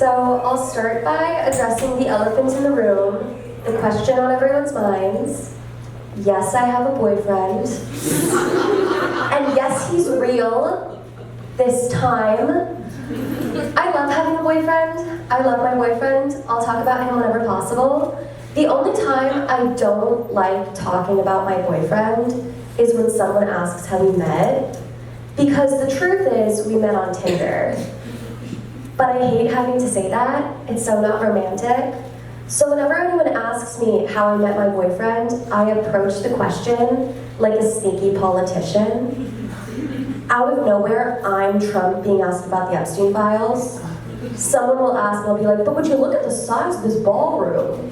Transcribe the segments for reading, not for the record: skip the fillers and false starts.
So I'll start by addressing the elephant in the room, the question on everyone's minds. Yes, I have a boyfriend. And yes, he's real this time. I love having a boyfriend. I love my boyfriend. I'll talk about him whenever possible. The only time I don't like talking about my boyfriend is when someone asks how we met. Because the truth is, we met on Tinder. But I hate having to say that. It's so not romantic. So whenever anyone asks me how I met my boyfriend, I approach the question like a sneaky politician. Out of nowhere, I'm Trump being asked about the Epstein files. Someone will ask and I'll be like, but would you look at the size of this ballroom?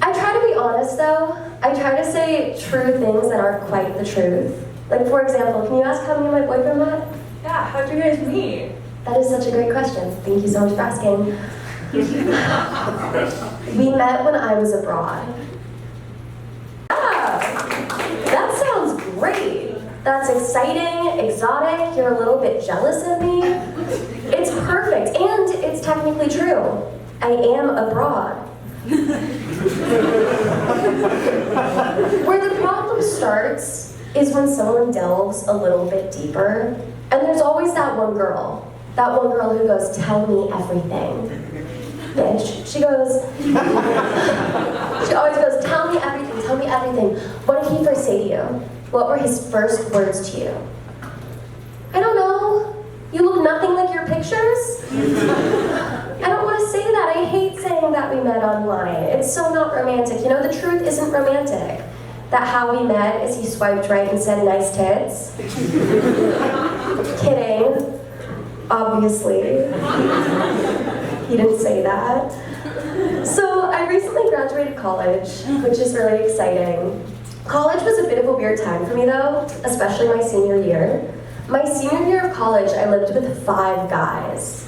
I try to be honest though. I try to say true things that aren't quite the truth. Like for example, can you ask how me and my boyfriend met? Yeah, how'd you guys meet? That is such a great question. Thank you so much for asking. We met when I was abroad. Yeah, that sounds great. That's exciting, exotic, you're a little bit jealous of me. It's perfect, and it's technically true. I am abroad. Where the problem starts is when someone delves a little bit deeper, and there's always that one girl who goes, tell me everything. Bitch. She always goes, tell me everything. What did he first say to you? What were his first words to you? I don't know. You look nothing like your pictures? I don't want to say that. I hate saying that we met online. It's so not romantic. You know, the truth isn't romantic. That how we met is he swiped right and said nice tits. Kidding. Obviously. He didn't say that. So I recently graduated college, which is really exciting. College was a bit of a weird time for me though, especially my senior year. My senior year of college, I lived with 5 guys.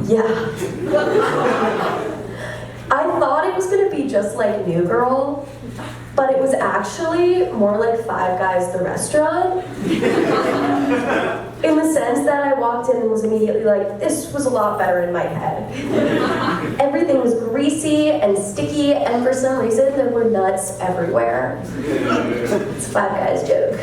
Yeah. I thought it was gonna be just like New Girl, but it was actually more like Five Guys the restaurant. In the sense that I walked in and was immediately like, this was a lot better in my head. Everything was greasy and sticky, and for some reason there were nuts everywhere. It's a Five Guys joke.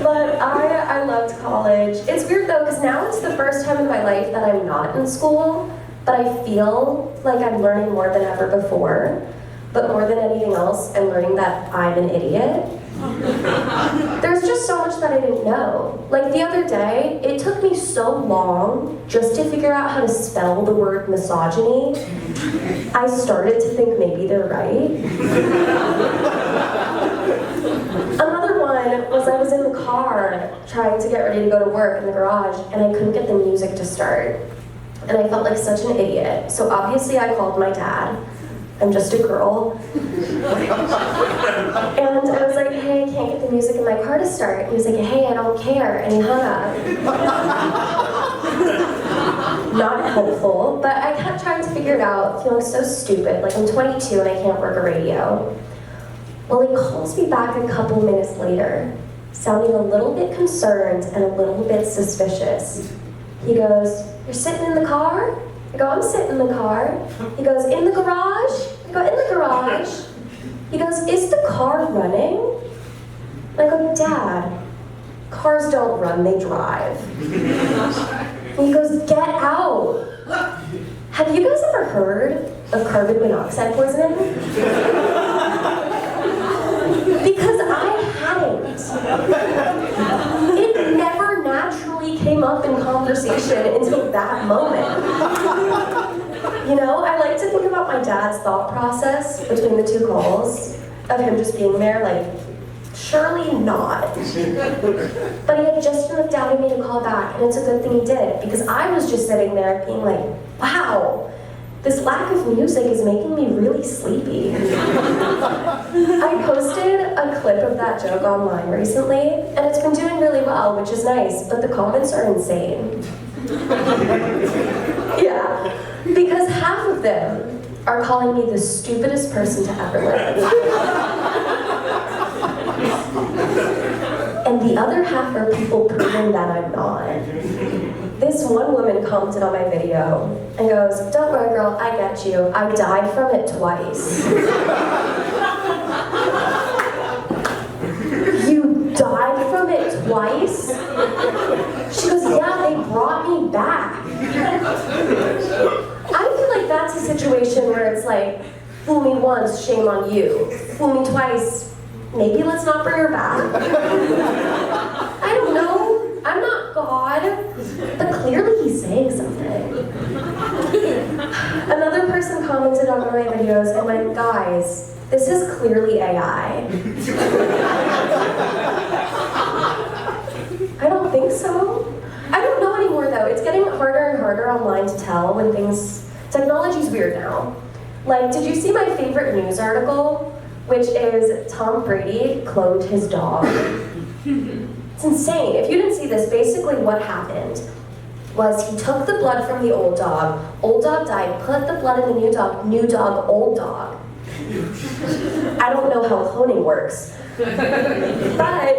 But I loved college. It's weird though, because now it's the first time in my life that I'm not in school, but I feel like I'm learning more than ever before. But more than anything else, I'm learning that I'm an idiot. There's just so much that I didn't know. Like the other day, it took me so long just to figure out how to spell the word misogyny. I started to think maybe they're right. Another one was I was in the car trying to get ready to go to work in the garage, and I couldn't get the music to start. And I felt like such an idiot. So obviously I called my dad. I'm just a girl. And I was like, hey, I can't get the music in my car to start. And he was like, hey, I don't care. And he hung up. Not helpful, but I kept trying to figure it out, feeling so stupid. Like I'm 22 and I can't work a radio. Well, he calls me back a couple minutes later, sounding a little bit concerned and a little bit suspicious. He goes, you're sitting in the car? I go, I'm sitting in the car. He goes, in the garage? I go, in the garage. He goes, is the car running? And I go, Dad, cars don't run, they drive. And he goes, get out. Have you guys ever heard of carbon monoxide poisoning? Because I hadn't. It never naturally came up in conversation until that moment. You know, I like to think about my dad's thought process between the 2 calls, of him just being there like, surely not. But he had just enough doubt in me to call back, and it's a good thing he did, because I was just sitting there being like, wow, this lack of music is making me really sleepy. I posted a clip of that joke online recently, and it's been doing really well, which is nice, but the comments are insane. Yeah, because half of them are calling me the stupidest person to ever live. and the other half are people proving that I'm not. This one woman commented on my video and goes, "Don't worry, girl, I get you. I died from it twice." You died from it twice? She goes, "Yeah, they brought me back." I feel like that's a situation where it's like, fool me once, shame on you. Fool me twice, maybe let's not bring her back. I don't know. I'm not God, but clearly he's saying something. Another person commented on one of my videos and went, "Guys, this is clearly AI." I don't think so. I don't know anymore though. It's getting harder and harder online to tell when technology's weird now. Like, did you see my favorite news article? Which is Tom Brady cloned his dog. It's insane. If you didn't see this, basically what happened was he took the blood from the old dog died, put the blood in the new dog, old dog. I don't know how cloning works. But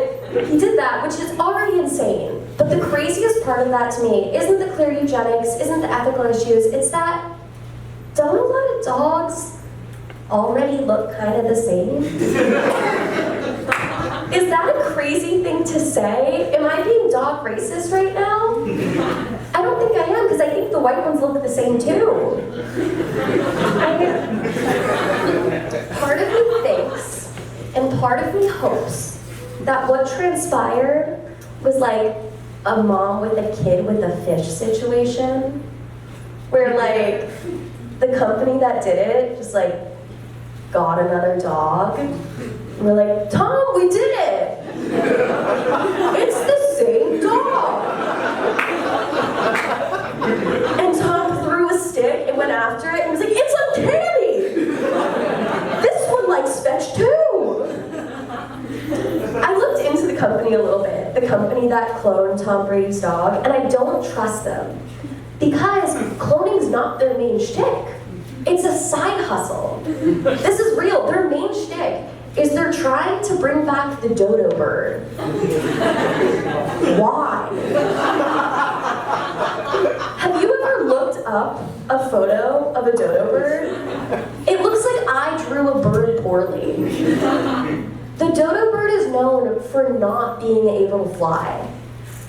he did that, which is already insane. But the craziest part of that to me isn't the clear eugenics, isn't the ethical issues, it's that don't a lot of dogs already look kind of the same? Is that a crazy thing to say? Am I being dog racist right now? I don't think I am, because I think the white ones look the same too. Part of me thinks, and part of me hopes, that what transpired was like a mom with a kid with a fish situation, where like the company that did it just like got another dog. And we're like, "Tom, we did it! It's the same dog!" And Tom threw a stick and went after it and was like, "It's uncanny! This one likes fetch too!" I looked into the company a little bit, the company that cloned Tom Brady's dog, and I don't trust them. Because cloning's not their main shtick. It's a side hustle. This is real. Their main shtick is they're trying to bring back the dodo bird. Why? Have you ever looked up a photo of a dodo bird? It looks like I drew a bird poorly. The dodo bird is known for not being able to fly.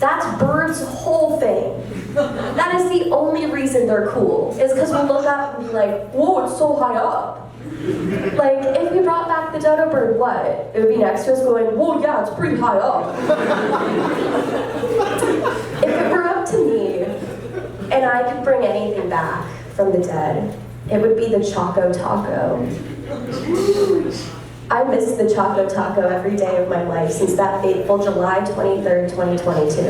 That's birds' whole thing. That is the only reason they're cool, is because we look up and be like, "Whoa, it's so high up." Like, if we brought back the dodo bird, what? It would be next to us going, "Whoa, yeah, it's pretty high up." If it were up to me, and I could bring anything back from the dead, it would be the Choco Taco. I miss the Choco Taco every day of my life since that fateful July 23rd, 2022.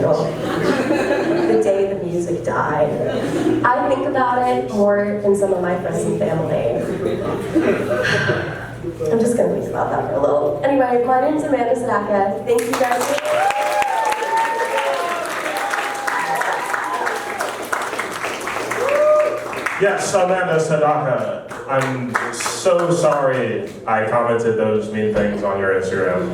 The day the music died. I think about it more than some of my friends and family. I'm just gonna think about that for a little. Anyway, my name's Amanda Sedaka. Thank you guys. Yes, Amanda Sedaka. I'm so sorry I commented those mean things on your Instagram.